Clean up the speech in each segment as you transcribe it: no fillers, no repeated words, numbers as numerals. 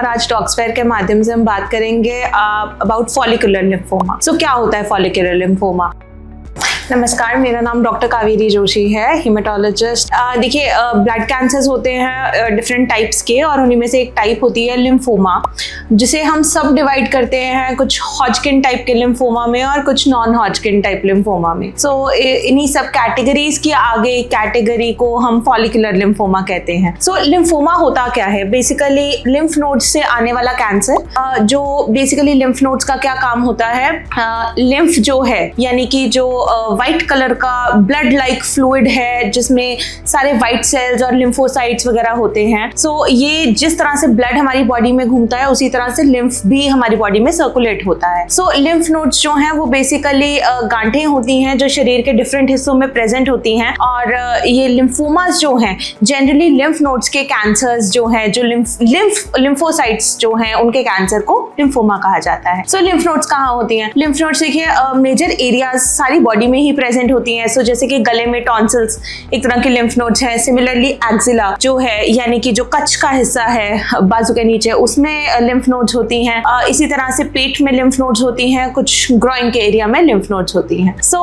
और आज डॉक्सफेयर के माध्यम से हम बात करेंगे अबाउट फॉलिकुलर लिम्फोमा। सो क्या होता है फॉलिकुलर लिम्फोमा? नमस्कार, मेरा नाम डॉक्टर कावेरी जोशी है, हिमेटोलॉजिस्ट। देखिए, ब्लड कैंसर्स होते हैं डिफरेंट टाइप्स के, और उन्हीं में से एक टाइप होती है लिम्फोमा, जिसे हम सब डिवाइड करते हैं कुछ हॉजकिन टाइप के लिम्फोमा में और कुछ नॉन हॉजकिन टाइप लिम्फोमा में। सो इन्हीं सब कैटेगरीज की आगे कैटेगरी को हम फॉलिकुलर लिम्फोमा कहते हैं। सो लिम्फोमा होता क्या है? बेसिकली लिम्फ नोड्स से आने वाला कैंसर। जो बेसिकली लिम्फ नोड्स का क्या काम होता है, लिम्फ जो है यानी कि जो व्हाइट कलर का ब्लड लाइक फ्लूइड है जिसमें सारे व्हाइट सेल्स और लिम्फोसाइट्स वगैरह होते हैं। सो ये जिस तरह से ब्लड हमारी बॉडी में घूमता है उसी तरह से लिम्फ भी हमारी बॉडी में सर्कुलेट होता है। सो लिम्फ नोड्स जो हैं वो बेसिकली गांठें होती हैं जो शरीर के डिफरेंट हिस्सों में प्रेजेंट होती हैं, और ये लिम्फोमास जो हैं जनरली लिम्फ नोड्स के कैंसर्स जो हैं, जो लिम्फोसाइट्स जो हैं उनके कैंसर को लिम्फोमा कहा जाता है। सो लिम्फ नोड्स कहाँ होती हैं? लिम्फ नोड्स देखिए मेजर एरियाज सारी बॉडी में ही प्रेजेंट होती हैं। सो जैसे कि गले में टॉन्सिल्स एक तरह की लिम्फ नोड्स है। सिमिलरली एक्सिला जो है यानी कि जो कच्छ का हिस्सा है बाजू के नीचे, उसमें लिम्फ नोड्स होती हैं। इसी तरह से पेट में लिम्फ नोड्स होती हैं, कुछ ग्रोइन के एरिया में लिम्फ नोड्स होती हैं। सो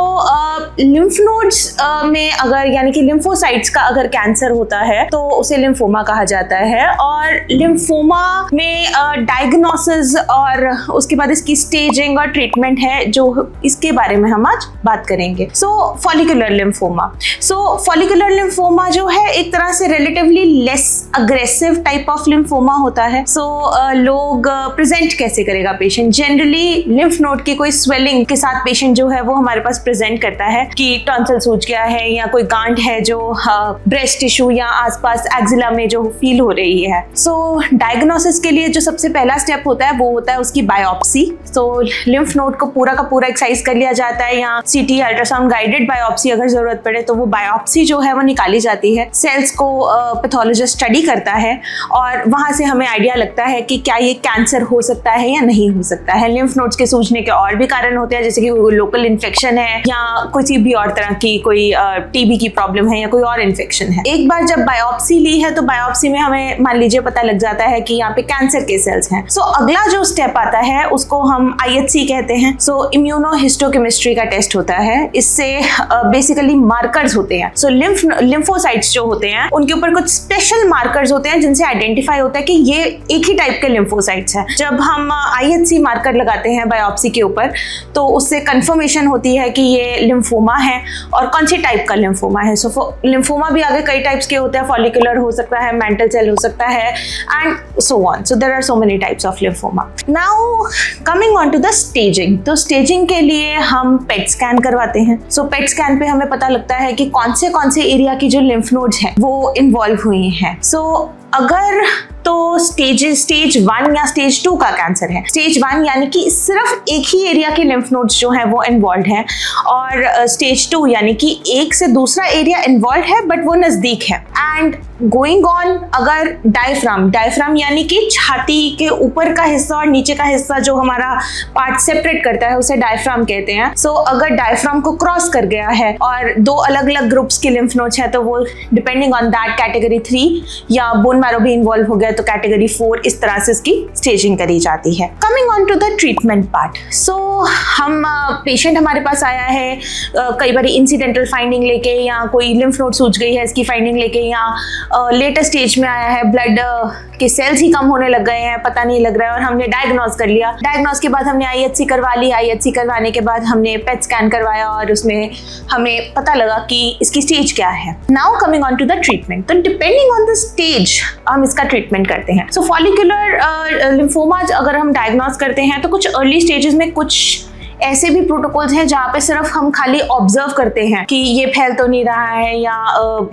लिम्फ नोड्स में अगर यानी कि लिम्फोसाइट्स का अगर कैंसर होता है तो उसे लिम्फोमा कहा जाता है। और लिम्फोमा में डायग्नोसिस और उसके बाद इसकी स्टेजिंग और ट्रीटमेंट है जो इसके बारे में हम आज बात करेंगे। सो फॉलिकुलर लिम्फोमा। सो फॉलिकुलर लिम्फोमा जो है एक तरह से relatively less aggressive type of lymphoma होता है। सो लोग प्रेजेंट कैसे करेगा पेशेंट? जनरली लिम्फ नोड की कोई स्वेलिंग के साथ पेशेंट जो है वो हमारे पास प्रेजेंट करता है कि टॉन्सिल सूज गया है या कोई गांठ है जो ब्रेस्ट टिश्यू या आसपास एक्सिला में जो फील हो रही है। सो डायग्नोसिस के लिए जो सबसे पहला स्टेप होता है वो होता है उसकी बायोप्सी। सो लिम्फ नोड को पूरा का पूरा एक्सरसाइज कर लिया जाता है, या सीटी अल्ट्रासाउंड गाइडेड बायोप्सी अगर जरूरत पड़े तो वो बायोप्सी जो है वो निकाली जाती है। सेल्स को पैथोलॉजिस्ट स्टडी करता है और वहां से हमें आइडिया लगता है कि क्या ये कैंसर हो सकता है या नहीं हो सकता है। लिम्फ नोड्स के सूजने के और भी कारण होते हैं, जैसे कि लोकल इन्फेक्शन है या किसी भी और तरह की कोई टीबी की प्रॉब्लम है या कोई और इन्फेक्शन है। एक बार जब बायोप्सी ली है तो बायोप्सी में हमें मान लीजिए पता लग जाता है कि यहाँ पे कैंसर के सेल्स हैं। सो अगला जो स्टेप आता है उसको हम IHC कहते हैं। सो इम्यूनोहिस्टोकेमिस्ट्री का टेस्ट होता है। इससे बेसिकली मार्कर्स होते हैं। सो लिम्फोसाइट्स जो होते हैं उनके ऊपर कुछ स्पेशल मार्कर्स होते हैं जिनसे आइडेंटिफाई होता है कि ये एक ही टाइप के लिम्फोसाइट्स हैं। जब हम IHC मार्कर लगाते हैं बायोप्सी के ऊपर तो उससे कंफर्मेशन होती है कि ये लिम्फोमा है और कौन सी टाइप का लिम्फोमा है। सो लिम्फोमा भी आगे कई टाइप्स के होते हैं, फॉलिकुलर हो सकता है, मेंटल सेल हो सकता है, and so on. So there are so many types of lymphoma. Now coming on to the staging. तो स्टेजिंग के लिए हम पेट स्कैन करवाते हैं। सो पेट स्कैन पे हमें पता लगता है कि कौन से एरिया की जो लिम्फ नोड्स हैं वो इन्वॉल्व हुई हैं। सो अगर तो स्टेज 1 या स्टेज 2 का कैंसर है। स्टेज 1 यानी कि सिर्फ एक ही एरिया के लिम्फ नोड्स जो हैं वो इन्वॉल्व हैं, और स्टेज 2 यानी कि एक से दूसरा एरिया इन्वॉल्व है बट वो नजदीक है। एंड गोइंग ऑन, अगर डायफ्राम यानी कि छाती के ऊपर का हिस्सा और नीचे का हिस्सा जो हमारा पार्ट सेपरेट करता है उसे डायफ्राम कहते हैं। सो अगर डायफ्राम को क्रॉस कर गया है और दो अलग अलग ग्रुप्स के लिम्फ नोड्स है तो वो डिपेंडिंग ऑन दैट कैटेगरी 3 या बोन मैरो भी इन्वॉल्व हो गया तो कैटेगरी 4, इस तरह से इसकी स्टेजिंग करी जाती है। Coming on to the treatment part. So हम पेशेंट हमारे पास आया है कई बार इंसिडेंटल फाइंडिंग लेके, या कोई लिम्फ नोड सूज गई है इसकी फाइंडिंग लेके, या लेटर स्टेज में आया है ब्लड के सेल्स ही कम होने लग गए हैं, पता नहीं लग रहा है, और हमने डायग्नोज कर लिया। डायग्नोज के बाद हमने IHC करवा ली। IHC करवाने के बाद हमने पेट स्कैन करवाया और उसमें हमें पता लगा कि इसकी स्टेज क्या है। Now coming on to the treatment. तो डिपेंडिंग ऑन द स्टेज हम इसका ट्रीटमेंट करते हैं। सो फॉलिकुलर लिम्फोमा अगर हम डायग्नोज करते हैं तो कुछ अर्ली स्टेजेस में कुछ ऐसे भी प्रोटोकॉल्स हैं जहाँ पे सिर्फ हम खाली ऑब्जर्व करते हैं कि ये फैल तो नहीं रहा है, या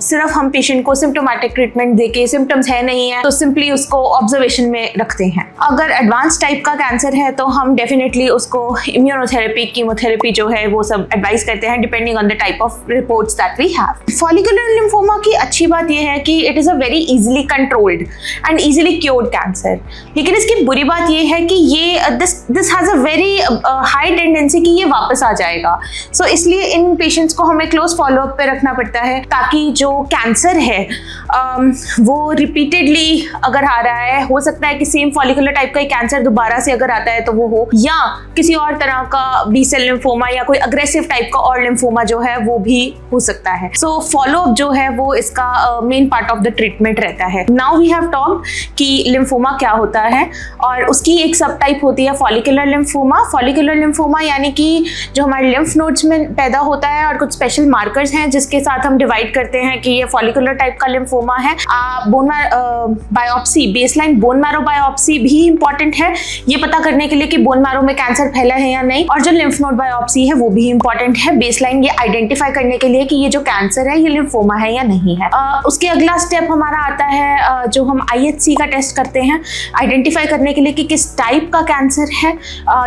सिर्फ हम पेशेंट को सिम्टोमेटिक ट्रीटमेंट देके सिम्टम्स है नहीं है तो सिंपली उसको ऑब्जर्वेशन में रखते हैं। अगर एडवांस टाइप का कैंसर है तो हम डेफिनेटली उसको इम्यूनोथेरेपी, कीमोथेरेपी जो है वो सब एडवाइस करते हैं depending on the type of reports that we have. Follicular lymphoma की अच्छी बात यह है कि it is a very easily controlled and easily cured cancer. लेकिन इसकी बुरी बात यह है कि ये this has a very high tendency कि ये वापस आ जाएगा। सो इसलिए इन पेशेंट्स को हमें क्लोज फॉलोअप पे रखना पड़ता है, ताकि जो कैंसर है वो रिपीटेडली अगर आ रहा है, हो सकता है कि सेम फॉलिकुलर टाइप का कैंसर दोबारा से अगर आता है तो वो हो, या किसी और तरह का बी सेल लिम्फोमा या कोई अग्रेसिव टाइप का और लिम्फोमा जो है वो भी हो सकता है। सो फॉलोअप जो है वो इसका main part of the treatment रहता है। नाउ वी हैव टॉक्ड कि लिम्फोमा क्या होता है, और उसकी एक सब टाइप होती है फॉलिकुलर लिम्फोमा। फॉलिकुलर लिम्फोमा यानी कि जो हमारे लिम्फ नोड्स में पैदा होता है, और कुछ स्पेशल मार्कर्स हैं जिसके साथ हम डिवाइड करते हैं कि ये फॉलिकुलर टाइप का लिम्फोमा है। Bone biopsy, baseline bone marrow biopsy भी इंपॉर्टेंट है ये पता करने के लिए कि बोन मैरो में कैंसर फैला है या नहीं, और जो लिम्फ नोड बायोप्सी है वो भी इंपॉर्टेंट है बेसलाइन ये आइडेंटिफाई करने के लिए कि ये जो कैंसर है ये लिम्फोमा है या नहीं है। उसके अगला स्टेप हमारा आता है जो हम IHC का टेस्ट करते हैं आइडेंटिफाई करने के लिए कि किस टाइप का कैंसर है,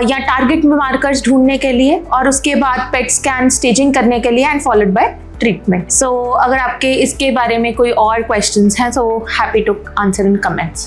या टारगेट मार्कर्स ढूंढने के लिए, और उसके बाद पेट स्कैन स्टेजिंग करने के लिए, and followed by treatment. So अगर आपके इसके बारे में कोई और क्वेश्चंस हैं, so happy to answer in comments.